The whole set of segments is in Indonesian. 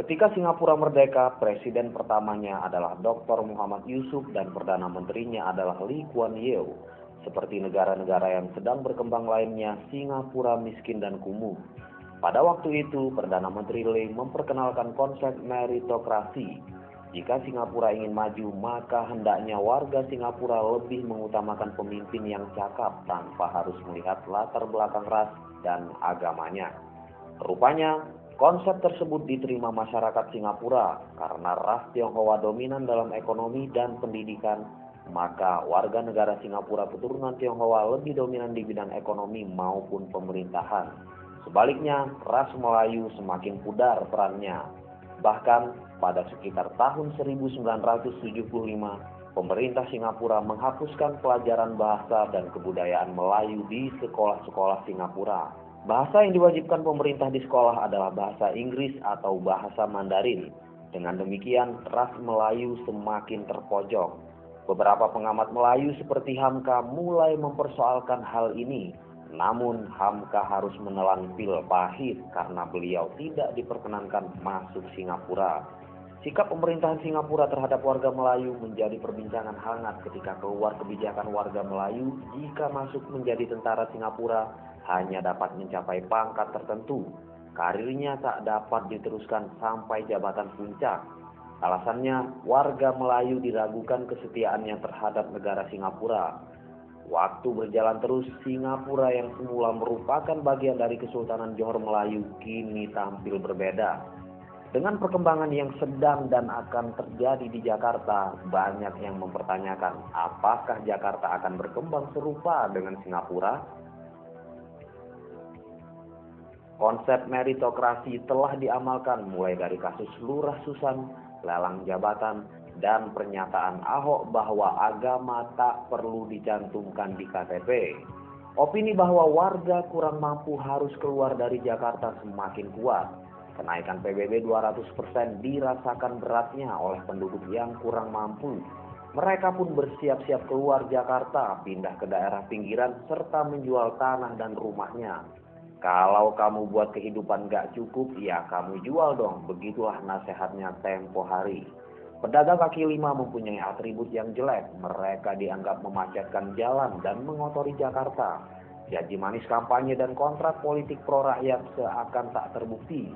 Ketika Singapura merdeka, presiden pertamanya adalah Dr. Muhammad Yusuf dan Perdana Menterinya adalah Lee Kuan Yew. Seperti negara-negara yang sedang berkembang lainnya, Singapura miskin dan kumuh. Pada waktu itu, Perdana Menteri Lee memperkenalkan konsep meritokrasi. Jika Singapura ingin maju, maka hendaknya warga Singapura lebih mengutamakan pemimpin yang cakap tanpa harus melihat latar belakang ras dan agamanya. Rupanya, konsep tersebut diterima masyarakat Singapura karena ras Tionghoa dominan dalam ekonomi dan pendidikan, maka warga negara Singapura keturunan Tionghoa lebih dominan di bidang ekonomi maupun pemerintahan. Sebaliknya, ras Melayu semakin pudar perannya. Bahkan, pada sekitar tahun 1975, pemerintah Singapura menghapuskan pelajaran bahasa dan kebudayaan Melayu di sekolah-sekolah Singapura. Bahasa yang diwajibkan pemerintah di sekolah adalah bahasa Inggris atau bahasa Mandarin. Dengan demikian, ras Melayu semakin terpojok. Beberapa pengamat Melayu seperti Hamka mulai mempersoalkan hal ini. Namun, Hamka harus menelan pil pahit karena beliau tidak diperkenankan masuk Singapura. Sikap pemerintahan Singapura terhadap warga Melayu menjadi perbincangan hangat ketika keluar kebijakan warga Melayu jika masuk menjadi tentara Singapura hanya dapat mencapai pangkat tertentu. Karirnya tak dapat diteruskan sampai jabatan puncak. Alasannya, warga Melayu diragukan kesetiaannya terhadap negara Singapura. Waktu berjalan terus, Singapura yang semula merupakan bagian dari Kesultanan Johor Melayu kini tampil berbeda. Dengan perkembangan yang sedang dan akan terjadi di Jakarta, banyak yang mempertanyakan apakah Jakarta akan berkembang serupa dengan Singapura. Konsep meritokrasi telah diamalkan mulai dari kasus Lurah Susan, lelang jabatan, dan pernyataan Ahok bahwa agama tak perlu dicantumkan di KTP. Opini bahwa warga kurang mampu harus keluar dari Jakarta semakin kuat. Kenaikan PBB 200% dirasakan beratnya oleh penduduk yang kurang mampu. Mereka pun bersiap-siap keluar Jakarta, pindah ke daerah pinggiran, serta menjual tanah dan rumahnya. Kalau kamu buat kehidupan gak cukup, ya kamu jual dong. Begitulah nasihatnya Tempo Hari. Pedagang kaki lima mempunyai atribut yang jelek. Mereka dianggap memacetkan jalan dan mengotori Jakarta. Janji manis kampanye dan kontrak politik pro rakyat seakan tak terbukti.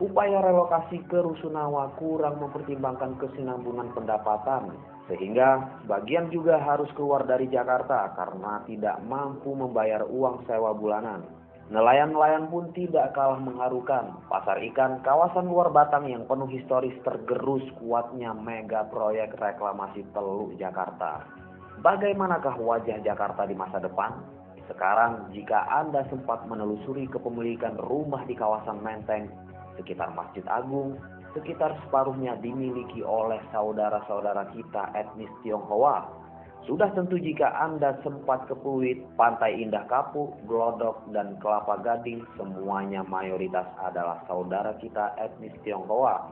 Upaya relokasi ke Rusunawa kurang mempertimbangkan kesinambungan pendapatan, sehingga sebagian juga harus keluar dari Jakarta karena tidak mampu membayar uang sewa bulanan. Nelayan-nelayan pun tidak kalah mengharukan. Pasar ikan kawasan luar Batang yang penuh historis tergerus kuatnya mega proyek reklamasi Teluk Jakarta. Bagaimanakah wajah Jakarta di masa depan? Sekarang, jika Anda sempat menelusuri kepemilikan rumah di kawasan Menteng, sekitar Masjid Agung, sekitar separuhnya dimiliki oleh saudara-saudara kita etnis Tionghoa. Sudah tentu jika Anda sempat ke Pluit, Pantai Indah Kapuk, Glodok, dan Kelapa Gading, semuanya mayoritas adalah saudara kita etnis Tionghoa.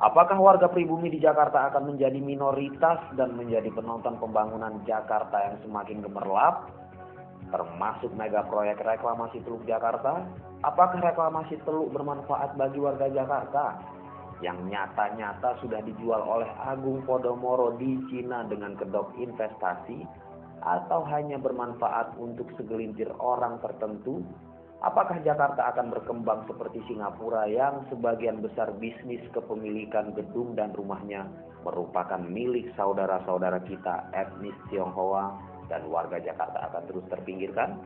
Apakah warga pribumi di Jakarta akan menjadi minoritas dan menjadi penonton pembangunan Jakarta yang semakin gemerlap? Termasuk mega proyek reklamasi Teluk Jakarta? Apakah reklamasi Teluk bermanfaat bagi warga Jakarta? Yang nyata-nyata sudah dijual oleh Agung Podomoro di Cina dengan kedok investasi? Atau hanya bermanfaat untuk segelintir orang tertentu? Apakah Jakarta akan berkembang seperti Singapura yang sebagian besar bisnis kepemilikan gedung dan rumahnya merupakan milik saudara-saudara kita etnis Tionghoa? Dan warga Jakarta akan terus terpinggirkan?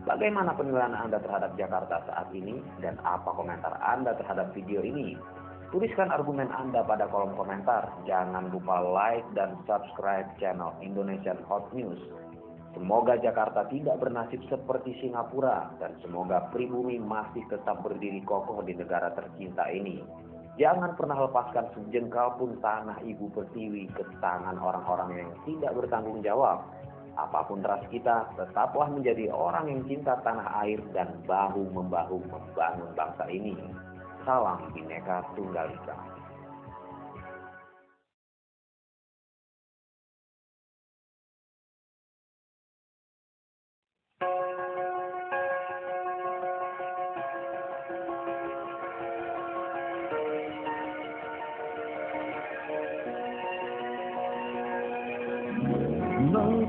Bagaimana penilaian Anda terhadap Jakarta saat ini? Dan apa komentar Anda terhadap video ini? Tuliskan argumen Anda pada kolom komentar. Jangan lupa like dan subscribe channel Indonesian Hot News. Semoga Jakarta tidak bernasib seperti Singapura. Dan semoga pribumi masih tetap berdiri kokoh di negara tercinta ini. Jangan pernah lepaskan sejengkal pun tanah Ibu Pertiwi ke tangan orang-orang yang tidak bertanggung jawab. Apapun ras kita, tetaplah menjadi orang yang cinta tanah air dan bahu-membahu membangun bangsa ini. Salam Bhinneka Tunggal Ika.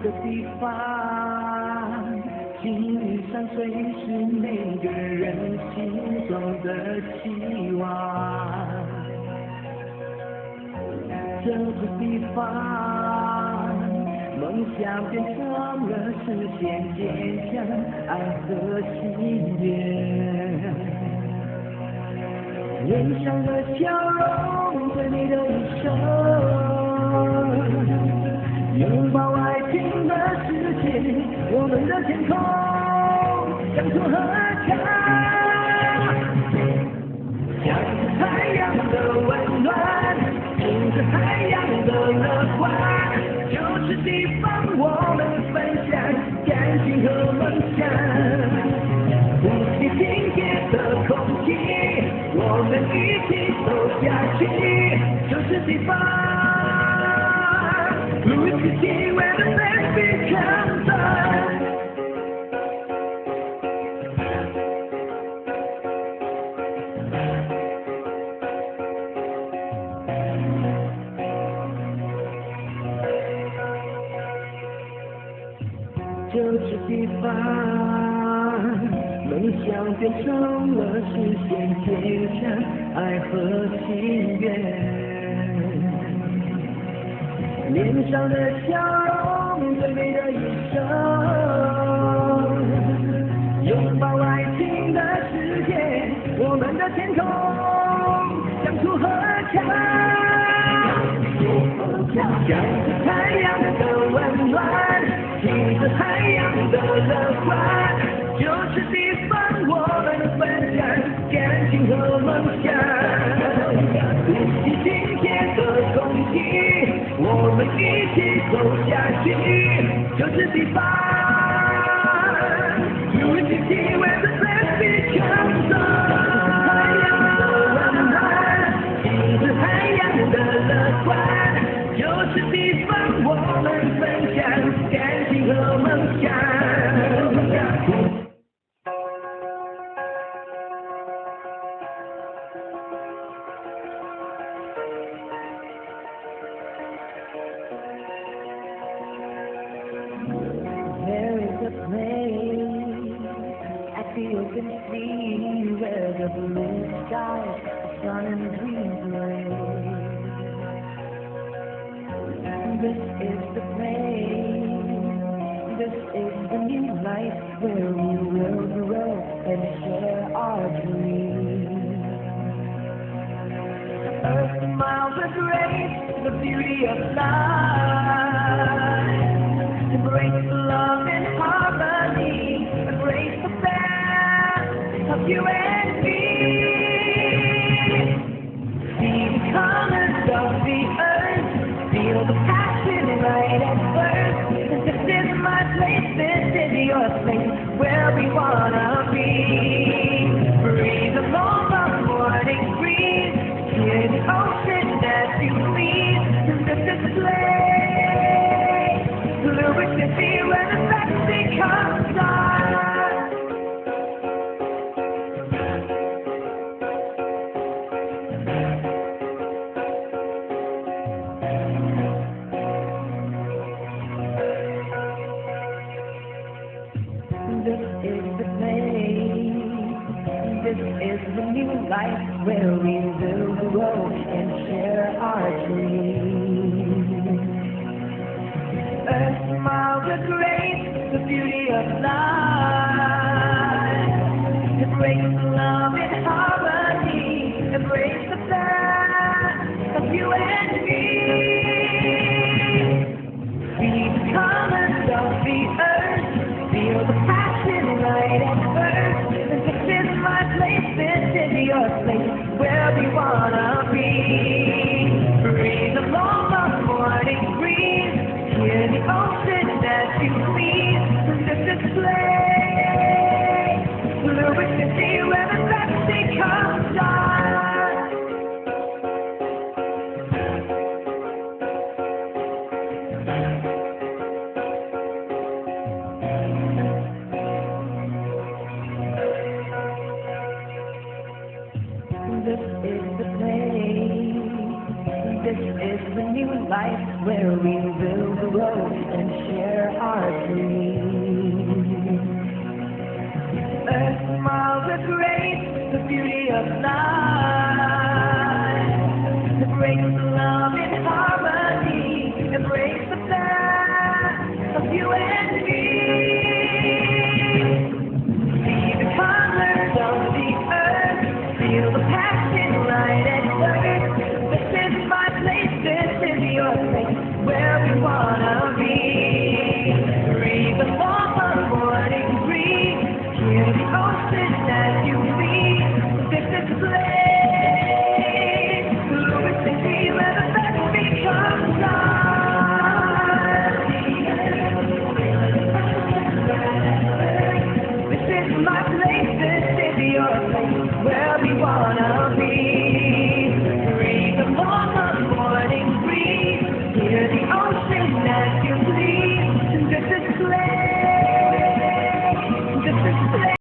个地方，金山水是每个人心中的期望。这个地方，梦想变成了实现坚强爱和心愿。脸上的笑容，对你的一生，拥抱爱情的世界，我们的天空像座河桥，像是太阳的温暖，迎着太阳的乐观，就是地方我们分享感情和梦想。呼吸今天的空气，我们一起走下去，就是地方。Blue City where the land becomes us。就是地方。梦想变成了实现坚强爱和心愿，脸上的笑容最美的一生，拥抱爱情的世界，我们的天空像座河桥，像是太阳的温暖，迎着太阳的乐观，就是地方我们分享感情和梦想。呼吸今天的空气，我们一起走下去，就是地方。Blue City where the land becomes us。太阳的温暖，迎着太阳的乐观，就是地方我们分享感情和梦想。You can see where the blue skies, the sun and breeze rain. This is the place, this is the new life where we will grow and share our dreams. The earth smiles the grace, the beauty of life. Embrace love and harmony, embrace the of you and me. See the colors of the earth, feel the passion right at first. This is my place, this is your place, where we wanna be. Breathe along the morning breeze, hear the ocean as you leave. This is the place, Blue City where the best becomes us. Life where we will grow and share our dreams. Earth smiles the grace, the beauty of life. Embrace love and harmony, embrace the best of you and me. See the colors of the earth, feel the passion right at first. This is my place, this is your place, where we wanna be. Breathe along the morning breeze, hear the ocean as you please. This is place, Blue City where the best becomes us. This is the place, This is the new life where we will grow and share our dreams. Earth smiles with grace, the beauty of life. Embrace love in harmony, embrace the path of you and me. See the colors of the earth, feel the passion right at birth. This is my place, this is your place, where we wanna be. Breathe the warmth of morning breeze, hear the ocean as you breathe. This is the place, Louis City, where the best becomes life. This is my place, this is your place, where we wanna be.